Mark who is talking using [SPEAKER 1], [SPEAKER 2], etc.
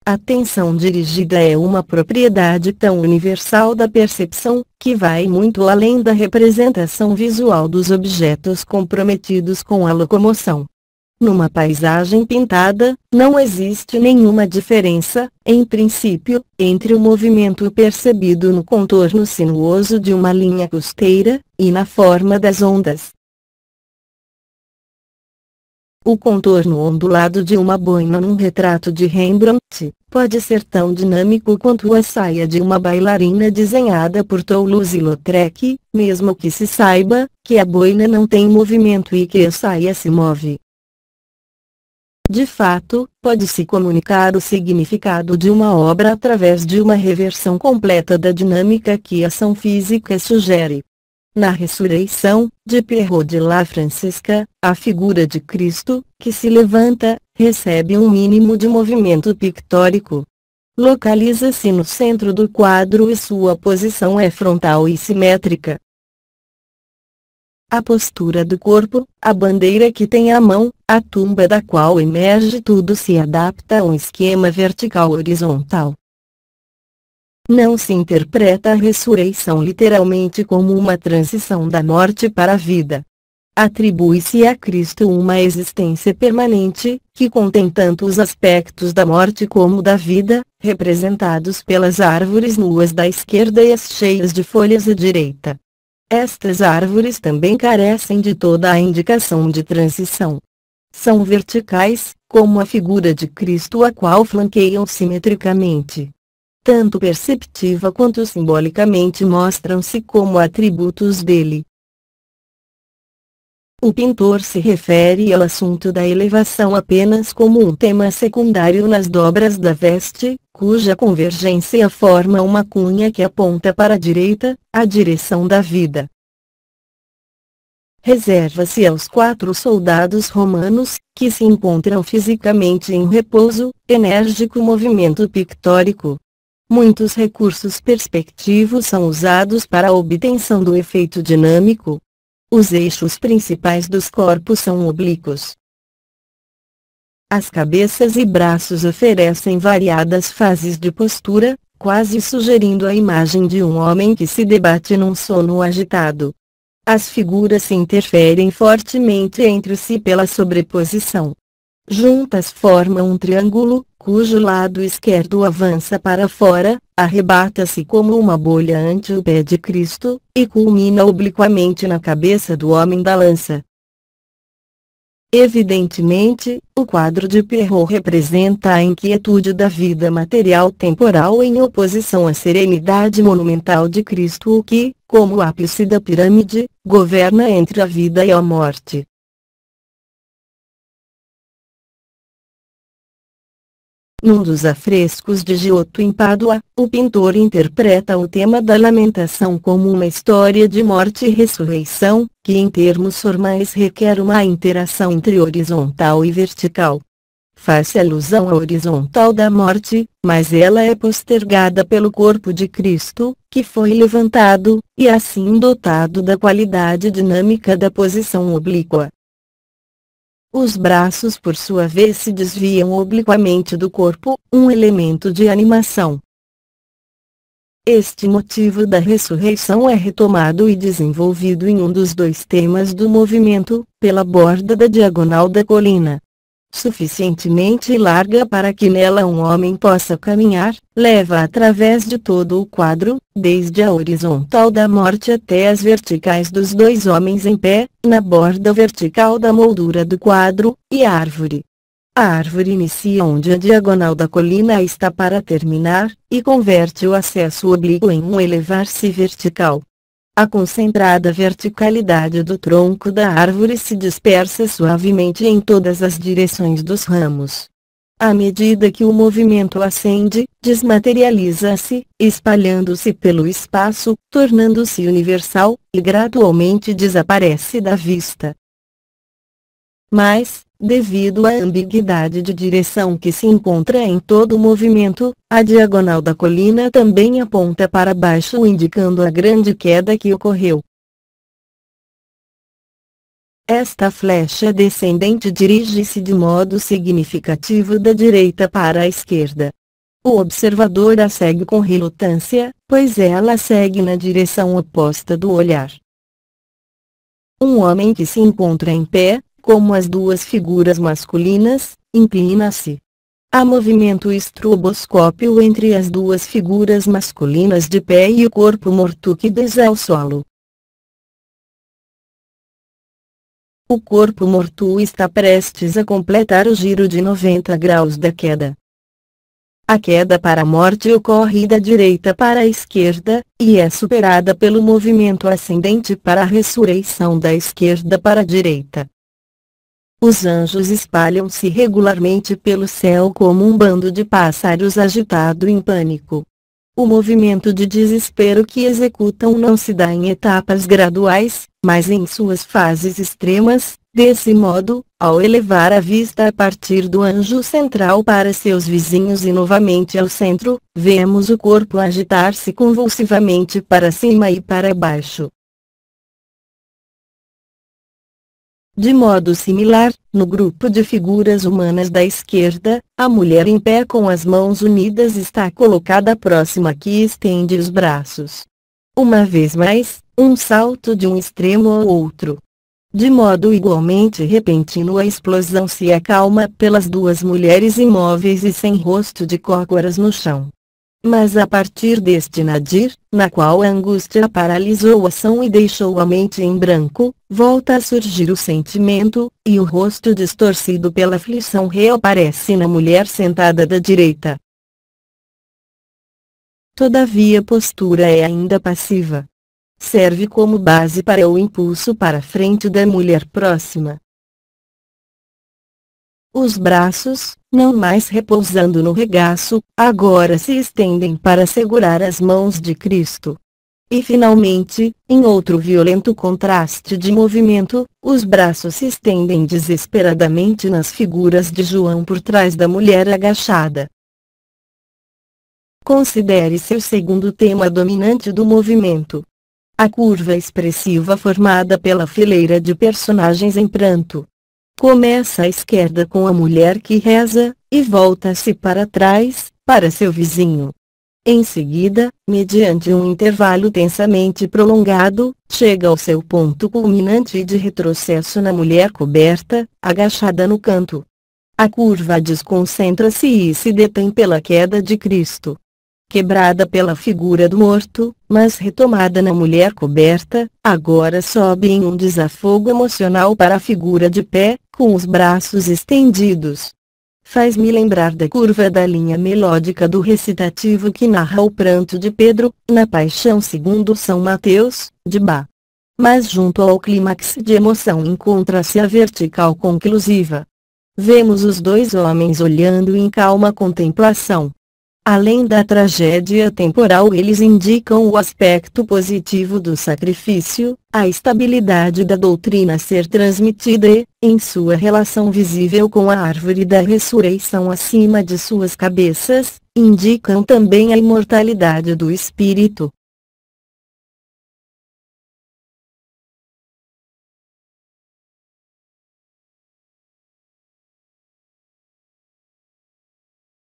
[SPEAKER 1] A tensão dirigida é uma propriedade tão universal da percepção, que vai muito além da representação visual dos objetos comprometidos com a locomoção. Numa paisagem pintada, não existe nenhuma diferença, em princípio, entre o movimento percebido no contorno sinuoso de uma linha costeira, e na forma das ondas. O contorno ondulado de uma boina num retrato de Rembrandt pode ser tão dinâmico quanto a saia de uma bailarina desenhada por Toulouse-Lautrec, mesmo que se saiba que a boina não tem movimento e que a saia se move. De fato, pode-se comunicar o significado de uma obra através de uma reversão completa da dinâmica que a ação física sugere. Na Ressurreição, de Pierrot de La Francesca, a figura de Cristo, que se levanta, recebe um mínimo de movimento pictórico. Localiza-se no centro do quadro e sua posição é frontal e simétrica. A postura do corpo, a bandeira que tem à mão, a tumba da qual emerge tudo se adapta a um esquema vertical-horizontal. Não se interpreta a ressurreição literalmente como uma transição da morte para a vida. Atribui-se a Cristo uma existência permanente, que contém tanto os aspectos da morte como da vida, representados pelas árvores nuas da esquerda e as cheias de folhas à direita. Estas árvores também carecem de toda a indicação de transição. São verticais, como a figura de Cristo, a qual flanqueiam simetricamente. Tanto perceptiva quanto simbolicamente mostram-se como atributos dele. O pintor se refere ao assunto da elevação apenas como um tema secundário nas dobras da veste, cuja convergência forma uma cunha que aponta para a direita, a direção da vida. Reserva-se aos 4 soldados romanos, que se encontram fisicamente em repouso, enérgico movimento pictórico. Muitos recursos perspectivos são usados para a obtenção do efeito dinâmico. Os eixos principais dos corpos são oblíquos. As cabeças e braços oferecem variadas fases de postura, quase sugerindo a imagem de um homem que se debate num sono agitado. As figuras se interferem fortemente entre si pela sobreposição. Juntas formam um triângulo, cujo lado esquerdo avança para fora, arrebata-se como uma bolha ante o pé de Cristo, e culmina obliquamente na cabeça do homem da lança. Evidentemente, o quadro de Pierrot representa a inquietude da vida material temporal em oposição à serenidade monumental de Cristo, o que, como o ápice da pirâmide, governa entre a vida e a morte. Num dos afrescos de Giotto em Pádua, o pintor interpreta o tema da lamentação como uma história de morte e ressurreição, que em termos formais requer uma interação entre horizontal e vertical. Faz-se alusão à horizontal da morte, mas ela é postergada pelo corpo de Cristo, que foi levantado, e assim dotado da qualidade dinâmica da posição oblíqua. Os braços por sua vez se desviam obliquamente do corpo, um elemento de animação. Este motivo da ressurreição é retomado e desenvolvido em um dos 2 temas do movimento, pela borda da diagonal da colina. Suficientemente larga para que nela um homem possa caminhar, leva através de todo o quadro, desde a horizontal da morte até as verticais dos 2 homens em pé, na borda vertical da moldura do quadro, e a árvore. A árvore inicia onde a diagonal da colina está para terminar, e converte o acesso oblíquo em um elevar-se vertical. A concentrada verticalidade do tronco da árvore se dispersa suavemente em todas as direções dos ramos. À medida que o movimento ascende, desmaterializa-se, espalhando-se pelo espaço, tornando-se universal, e gradualmente desaparece da vista. Mas, devido à ambiguidade de direção que se encontra em todo o movimento, a diagonal da colina também aponta para baixo, indicando a grande queda que ocorreu. Esta flecha descendente dirige-se de modo significativo da direita para a esquerda. O observador a segue com relutância, pois ela segue na direção oposta do olhar. Um homem que se encontra em pé, como as duas figuras masculinas, inclina-se. Há movimento estroboscópio entre as duas figuras masculinas de pé e o corpo morto que desce ao solo. O corpo morto está prestes a completar o giro de 90 graus da queda. A queda para a morte ocorre da direita para a esquerda, e é superada pelo movimento ascendente para a ressurreição da esquerda para a direita. Os anjos espalham-se regularmente pelo céu como um bando de pássaros agitado em pânico. O movimento de desespero que executam não se dá em etapas graduais, mas em suas fases extremas. Desse modo, ao elevar a vista a partir do anjo central para seus vizinhos e novamente ao centro, vemos o corpo agitar-se convulsivamente para cima e para baixo. De modo similar, no grupo de figuras humanas da esquerda, a mulher em pé com as mãos unidas está colocada próxima que estende os braços. Uma vez mais, um salto de um extremo ao outro. De modo igualmente repentino a explosão se acalma pelas duas mulheres imóveis e sem rosto de cócoras no chão. Mas a partir deste nadir, na qual a angústia paralisou a ação e deixou a mente em branco, volta a surgir o sentimento, e o rosto distorcido pela aflição reaparece na mulher sentada da direita. Todavia a postura é ainda passiva. Serve como base para o impulso para frente da mulher próxima. Os braços, não mais repousando no regaço, agora se estendem para segurar as mãos de Cristo. E finalmente, em outro violento contraste de movimento, os braços se estendem desesperadamente nas figuras de João por trás da mulher agachada. Considere-se o segundo tema dominante do movimento. A curva expressiva formada pela fileira de personagens em pranto. Começa à esquerda com a mulher que reza, e volta-se para trás, para seu vizinho. Em seguida, mediante um intervalo tensamente prolongado, chega ao seu ponto culminante de retrocesso na mulher coberta, agachada no canto. A curva desconcentra-se e se detém pela queda de Cristo. Quebrada pela figura do morto, mas retomada na mulher coberta, agora sobe em um desafogo emocional para a figura de pé, com os braços estendidos. Faz-me lembrar da curva da linha melódica do recitativo que narra o pranto de Pedro, na Paixão segundo São Mateus, de Bach. Mas junto ao clímax de emoção encontra-se a vertical conclusiva. Vemos os dois homens olhando em calma contemplação. Além da tragédia temporal, eles indicam o aspecto positivo do sacrifício, a estabilidade da doutrina a ser transmitida e, em sua relação visível com a árvore da ressurreição acima de suas cabeças, indicam também a imortalidade do espírito.